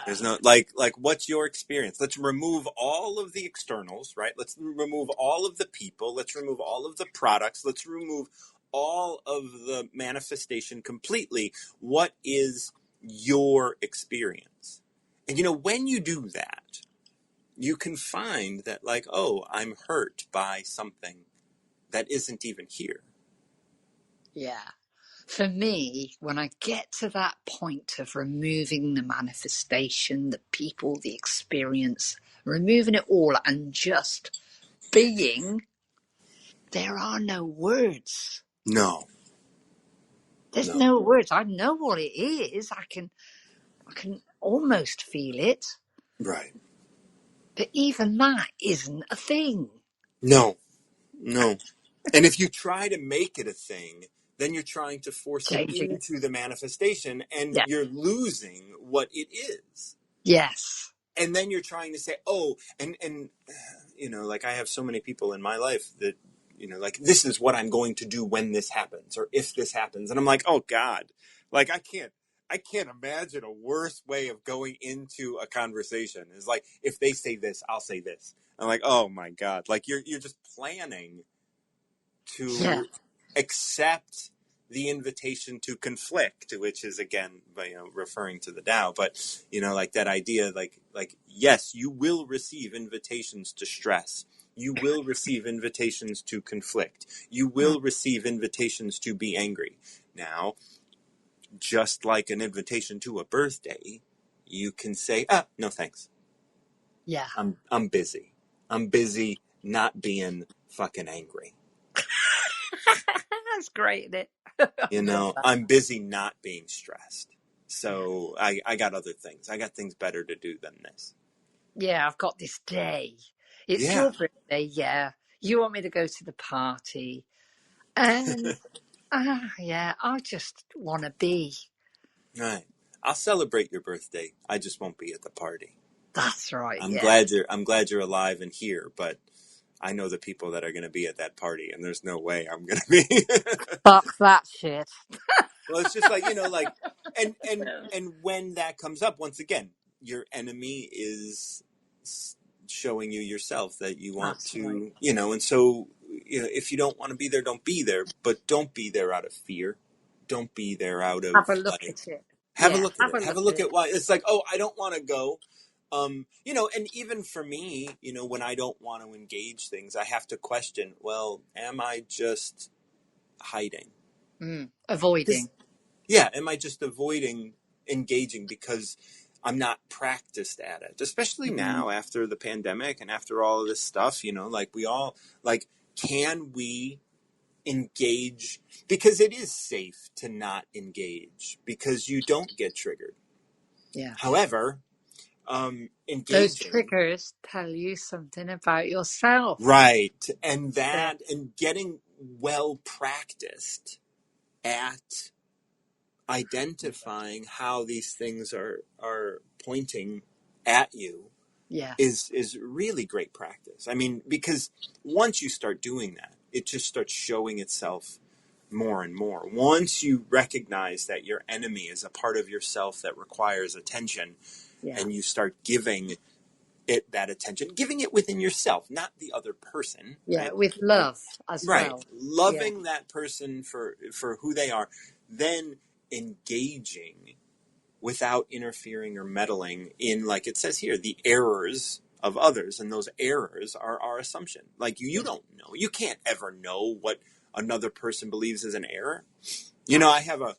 There's no, like what's your experience? Let's remove all of the externals, right? Let's remove all of the people. Let's remove all of the products. Let's remove all of the manifestation completely. What is your experience? And when you do that, you can find that, like, oh, I'm hurt by something that isn't even here. Yeah. For me, when I get to that point of removing the manifestation, the people, the experience, removing it all and just being, there are no words. No, There's no. no words. I know what it is. I can almost feel it. Right. But even that isn't a thing. No, no. And if you try to make it a thing, then you're trying to force it Changing it. into the manifestation, and Yeah. you're losing what it is. Yes. And then you're trying to say, oh, and like, I have so many people in my life that, like, this is what I'm going to do when this happens, or if this happens. And I'm like, oh God, like, I can't imagine a worse way of going into a conversation. Is like, if they say this, I'll say this. I'm like, oh my God, like, you're just planning Yeah. to accept the invitation to conflict, which is, again, referring to the Tao, but like that idea, like yes, you will receive invitations to stress. You will receive invitations to conflict. You will receive invitations to be angry. Now, just like an invitation to a birthday, you can say, no thanks. Yeah. I'm busy. I'm busy not being fucking angry. That's great, isn't it? I love that. I'm busy not being stressed. So I got other things. I got things better to do than this. Yeah, I've got this day. It's Yeah. your birthday, yeah. You want me to go to the party. And, yeah, I just want to be. Right. I'll celebrate your birthday. I just won't be at the party. That's right, I'm yeah. glad you're alive and here, but I know the people that are going to be at that party, and there's no way I'm going to be. Fuck that shit. Well, it's just like, like, and when that comes up, once again, your enemy is showing you yourself that you want That's right. to, and so, if you don't want to be there, don't be there, but don't be there out of fear. Don't be there out of, Have a look like, at it. have a Yeah, look at have it. a Have look a at look it. at why it's like, oh, I don't want to go. And even for me, when I don't want to engage things, I have to question, well, am I just hiding? Avoiding. Yeah, am I just avoiding engaging because I'm not practiced at it? Especially Mm, now after the pandemic and after all of this stuff, like, we all, like, can we engage? Because it is safe to not engage because you don't get triggered. yeah. However, Those engaging. triggers tell you something about yourself. Right. And Yeah, and getting well practiced at identifying how these things are pointing at you yeah, is really great practice. I mean, because once you start doing that, it just starts showing itself more and more. Once you recognize that your enemy is a part of yourself that requires attention, yeah, and you start giving it that attention, giving it within yourself, not the other person, yeah, right? with Like, love as right, well. Yeah, loving that person for who they are, then engaging without interfering or meddling in, like it says here, the errors of others. And those errors are our assumption. Like you yeah, don't know, you can't ever know what another person believes is an error. You no, know, I have a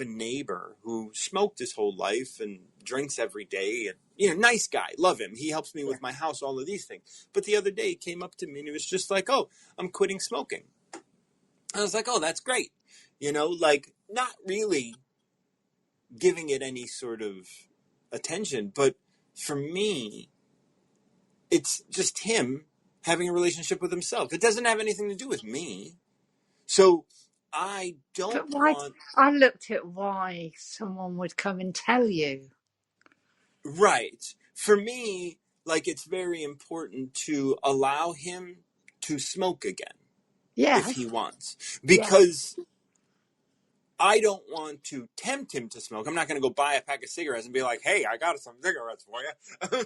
neighbor who smoked his whole life and drinks every day, and nice guy, love him, he helps me yeah, with my house, all of these things. But the other day he came up to me and he was just like, oh, I'm quitting smoking. I was like, oh, that's great. Like, not really giving it any sort of attention. But for me, it's just him having a relationship with himself. It doesn't have anything to do with me. So I don't but why? want, I looked at why someone would come and tell you. right. For me, like, it's very important to allow him to smoke again if Yeah, he wants. yeah. Because I don't want to tempt him to smoke. I'm not going to go buy a pack of cigarettes and be like, hey, I got some cigarettes for you.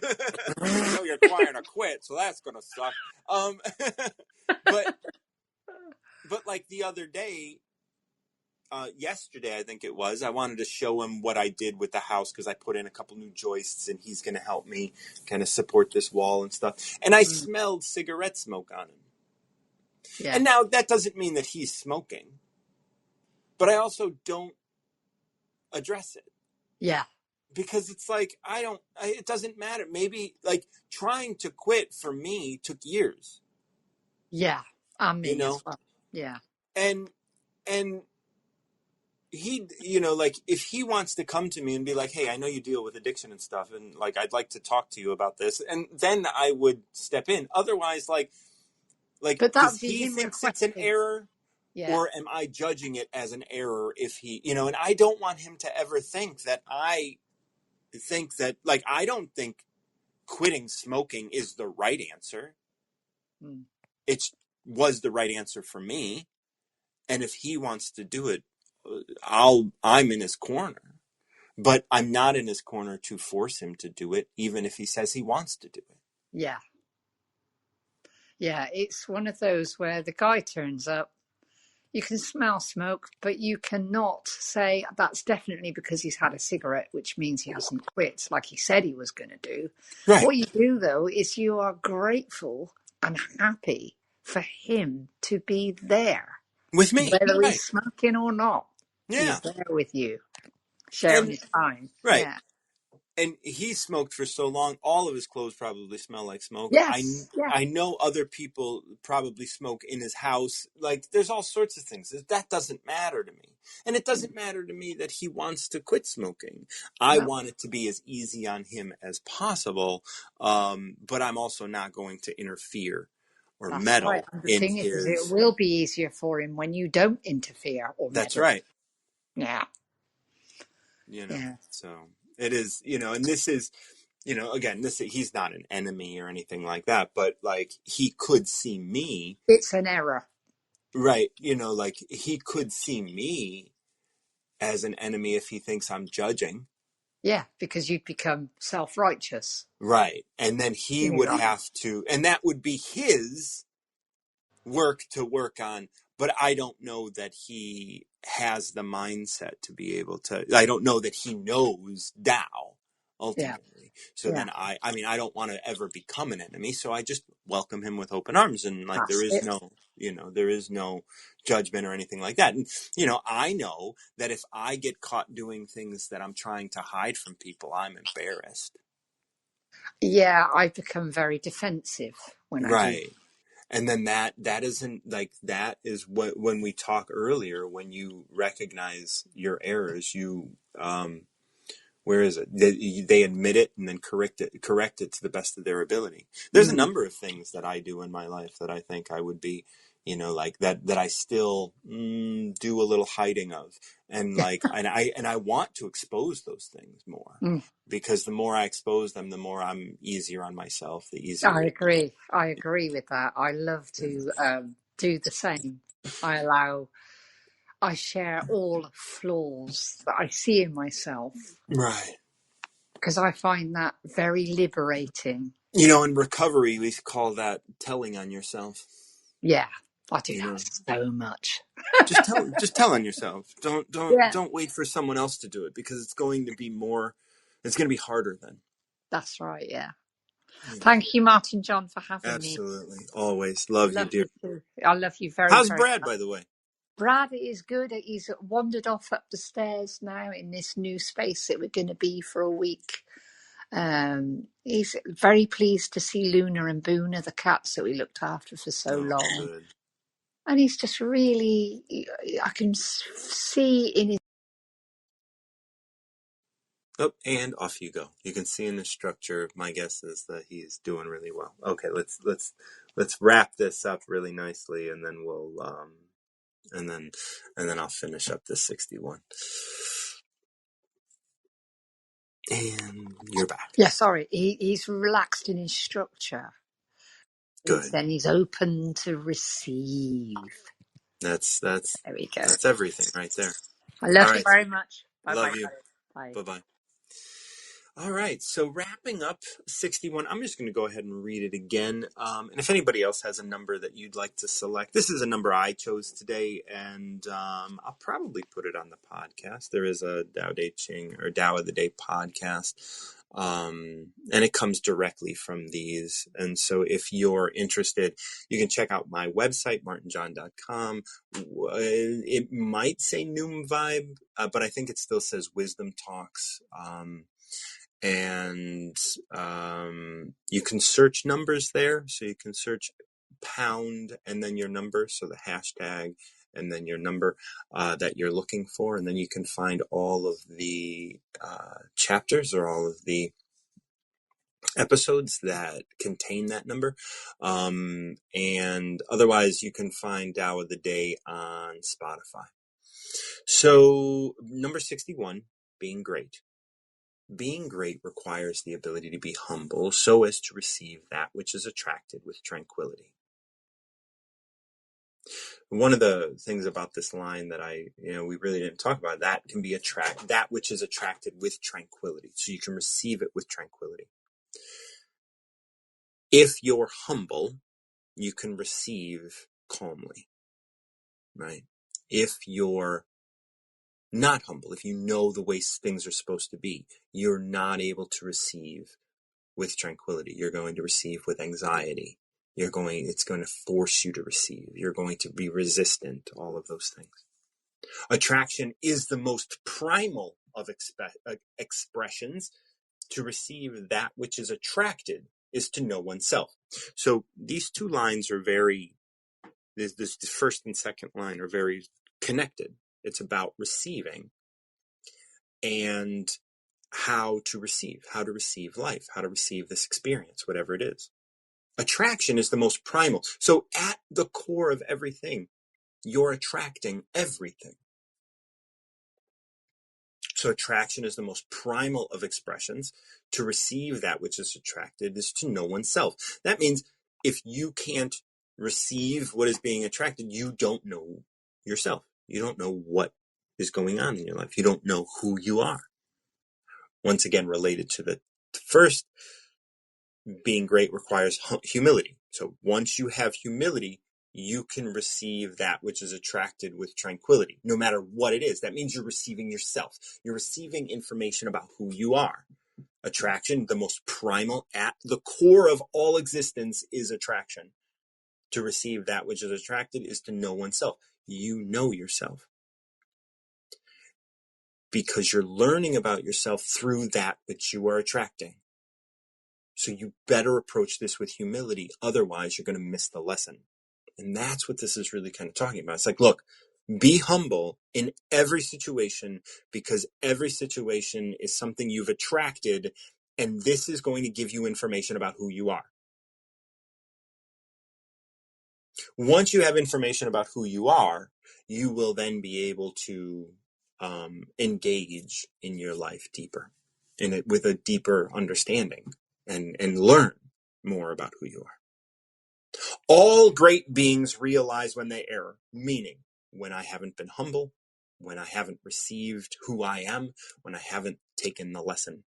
I know you're trying to quit, so that's going to suck. Um, but, like the other day, yesterday, I think it was, I wanted to show him what I did with the house because I put in a couple new joists and he's going to help me kind of support this wall and stuff. And I Mm, smelled cigarette smoke on him. yeah, And now that doesn't mean that he's smoking, but I also don't address it. yeah, Because it's like, it doesn't matter. Maybe, like, trying to quit for me took years, yeah. And you me know as well. Yeah, and and he, like, if he wants to come to me and be like, hey, I know you deal with addiction and stuff, and like, I'd like to talk to you about this, and then I would step in. Otherwise, like, but that does would be he him thinks it's an requesting. error, Yeah, or am I judging it as an error if he, and I don't want him to ever think that like, I don't think quitting smoking is the right answer. mm, It was the right answer for me, and if he wants to do it, I'm in his corner. But I'm not in his corner to force him to do it, even if he says he wants to do it. yeah, yeah. It's one of those where the guy turns up. You can smell smoke, but you cannot say that's definitely because he's had a cigarette, which means he hasn't quit like he said he was going to do. Right. What you do, though, is you are grateful and happy for him to be there, With me. whether he's Right. smoking or not. Yeah. He's there with you, sharing And his time. right. Yeah. And he smoked for so long, all of his clothes probably smell like smoke. Yes. Yeah. I know other people probably smoke in his house. Like, there's all sorts of things. That doesn't matter to me. And it doesn't matter to me that he wants to quit smoking. I No, want it to be as easy on him as possible. But I'm also not going to interfere or that's right. meddle And the in thing is, it his. will be easier for him when you don't interfere or That's meddle. right. Yeah. You know, Yeah. so it is, and this is, again, he's not an enemy or anything like that, but like, he could see me, It's an error. right? Like, he could see me as an enemy if he thinks I'm judging, Yeah, because you'd become self-righteous. right? And then he You would know? have to, and that would be his work to work on. But I don't know that he has the mindset to be able to. I don't know that he knows Tao Yeah, ultimately. So yeah, then I mean, I don't want to ever become an enemy. So I just welcome him with open arms, and like, that's it. there is no judgment or anything like that. And I know that if I get caught doing things that I'm trying to hide from people, I'm embarrassed. Yeah, I become very defensive when I do. Right. And then that isn't, like, that is what, when we talk earlier, when you recognize your errors, you Where is it? They admit it and then correct it to the best of their ability. There's a number of things that I do in my life that I think I would be, like that I still do a little hiding of, and I want to expose those things more, because the more I expose them, the more I'm easier on myself, the easier. I agree with that. I love to do the same. I share all flaws that I see in myself, Right. because I find that very liberating. In recovery, we call that telling on yourself. Yeah, I do that so much. Just tell on yourself. Yeah, Don't wait for someone else to do it, because it's going to be harder then. that's right. Yeah. Thank you, Martin John, for having me. Absolutely. Always love you, Love dear. you too. I love you very, How's very Brad, much. by the way? Brad is good. He's wandered off up the stairs now in this new space that we're going to be for a week. He's very pleased to see Luna and Boona, the cats that we looked after for so long. Good. And he's just really, I can see in his... Oh, and off you go. You can see in the structure. My guess is that he's doing really well. Okay, let's wrap this up really nicely, and then we'll and then I'll finish up this 61. And you're back. Yeah, sorry. He's relaxed in his structure. Good. Then he's open to receive. That's There we go. that's everything right there. I love All you right. very much. Bye Love bye. you. Bye. Bye-bye. All right, so wrapping up 61, I'm just going to go ahead and read it again. And if anybody else has a number that you'd like to select, this is a number I chose today, and I'll probably put it on the podcast. There is a Tao Te Ching or Tao of the Day podcast, and it comes directly from these. And so if you're interested, you can check out my website, martinjohn.com. It might say Noom Vibe, but I think it still says Wisdom Talks. And you can search numbers there. So you can search pound and then your number, so the hashtag and then your number that you're looking for, and then you can find all of the chapters or all of the episodes that contain that number. And otherwise you can find Tao of the Day on Spotify. So number 61, being great. Being great requires the ability to be humble so as to receive that which is attracted with tranquility. One of the things about this line that we really didn't talk about, that can be that which is attracted with tranquility. So you can receive it with tranquility. If you're humble, you can receive calmly, right? If you're not humble, if you know the way things are supposed to be, you're not able to receive with tranquility. You're going to receive with anxiety. It's going to force you to receive. You're going to be resistant, all of those things. Attraction is the most primal of expressions. To receive that which is attracted is to know oneself. So these two lines are this first and second line are very connected. It's about receiving and how to receive life, how to receive this experience, whatever it is. Attraction is the most primal. So at the core of everything, you're attracting everything. So attraction is the most primal of expressions. To receive that which is attracted is to know oneself. That means if you can't receive what is being attracted, you don't know yourself. You don't know what is going on in your life. You don't know who you are. Once again, related to the first, being great requires humility. So once you have humility, you can receive that which is attracted with tranquility, no matter what it is. That means you're receiving yourself. You're receiving information about who you are. Attraction, the most primal, at the core of all existence, is attraction. To receive that which is attracted is to know oneself. You know yourself, because you're learning about yourself through that which you are attracting. So you better approach this with humility. Otherwise, you're going to miss the lesson. And that's what this is really kind of talking about. It's like, look, Be humble in every situation, because every situation is something you've attracted, and this is going to give you information about who you are. Once you have information about who you are, you will then be able to engage in your life deeper, in it with a deeper understanding, and learn more about who you are. All great beings realize when they err, meaning when I haven't been humble, when I haven't received who I am, when I haven't taken the lesson.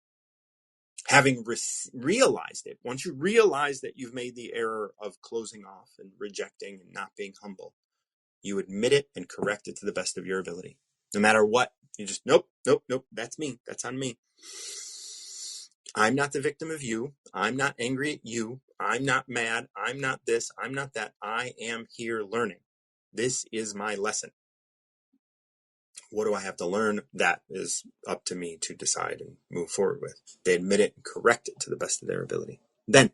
Having realized it, once you realize that you've made the error of closing off and rejecting and not being humble, you admit it and correct it to the best of your ability. No matter what, you just, nope, that's me. That's on me. I'm not the victim of you. I'm not angry at you. I'm not mad. I'm not this. I'm not that. I am here learning. This is my lesson. What do I have to learn? That is up to me to decide and move forward with. They admit it and correct it to the best of their ability. Then,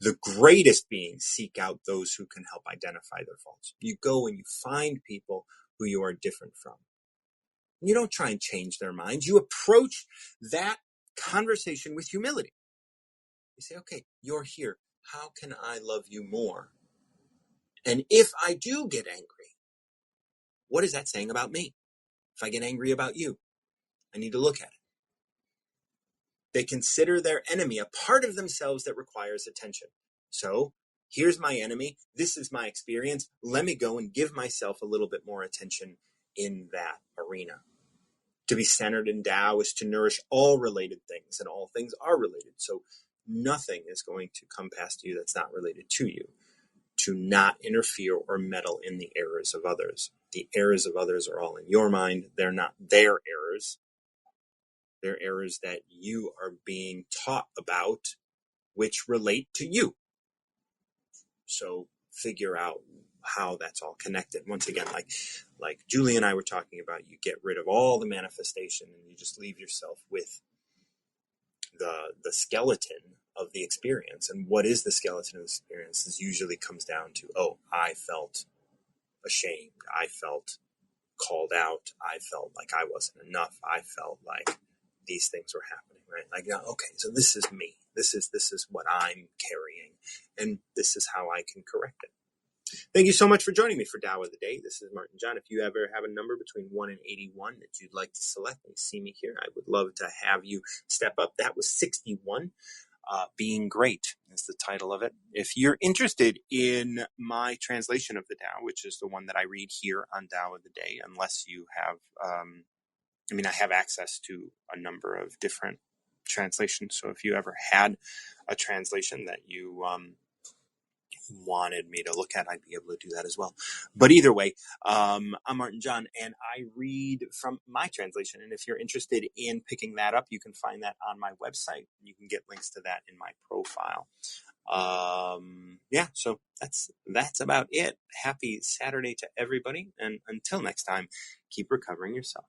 the greatest beings seek out those who can help identify their faults. You go and you find people who you are different from. You don't try and change their minds. You approach that conversation with humility. You say, okay, you're here. How can I love you more? And if I do get angry, what is that saying about me? If I get angry about you, I need to look at it. They consider their enemy a part of themselves that requires attention. So here's my enemy. This is my experience. Let me go and give myself a little bit more attention in that arena. To be centered in Tao is to nourish all related things, and all things are related. So nothing is going to come past you that's not related to you. To not interfere or meddle in the errors of others. The errors of others are all in your mind. They're not their errors. They're errors that you are being taught about, which relate to you. So figure out how that's all connected. Once again, like Julie and I were talking about, you get rid of all the manifestation and you just leave yourself with the skeleton of the experience. And what is the skeleton of the experience? This usually comes down to, oh, I felt ashamed. I felt called out. I felt like I wasn't enough. I felt like these things were happening, right? Like, okay, so this is me. This is what I'm carrying, and this is how I can correct it. Thank you so much for joining me for Tao of the Day. This is Martin John. If you ever have a number between 1 and 81 that you'd like to select and see me here, I would love to have you step up. That was 61. Being Great is the title of it. If you're interested in my translation of the Tao, which is the one that I read here on Tao of the Day, unless you have, I have access to a number of different translations. So if you ever had a translation that you wanted me to look at, I'd be able to do that as well. But either way, I'm Martin John, and I read from my translation. And if you're interested in picking that up, you can find that on my website. You can get links to that in my profile. So that's about it. Happy Saturday to everybody. And until next time, keep recovering yourself.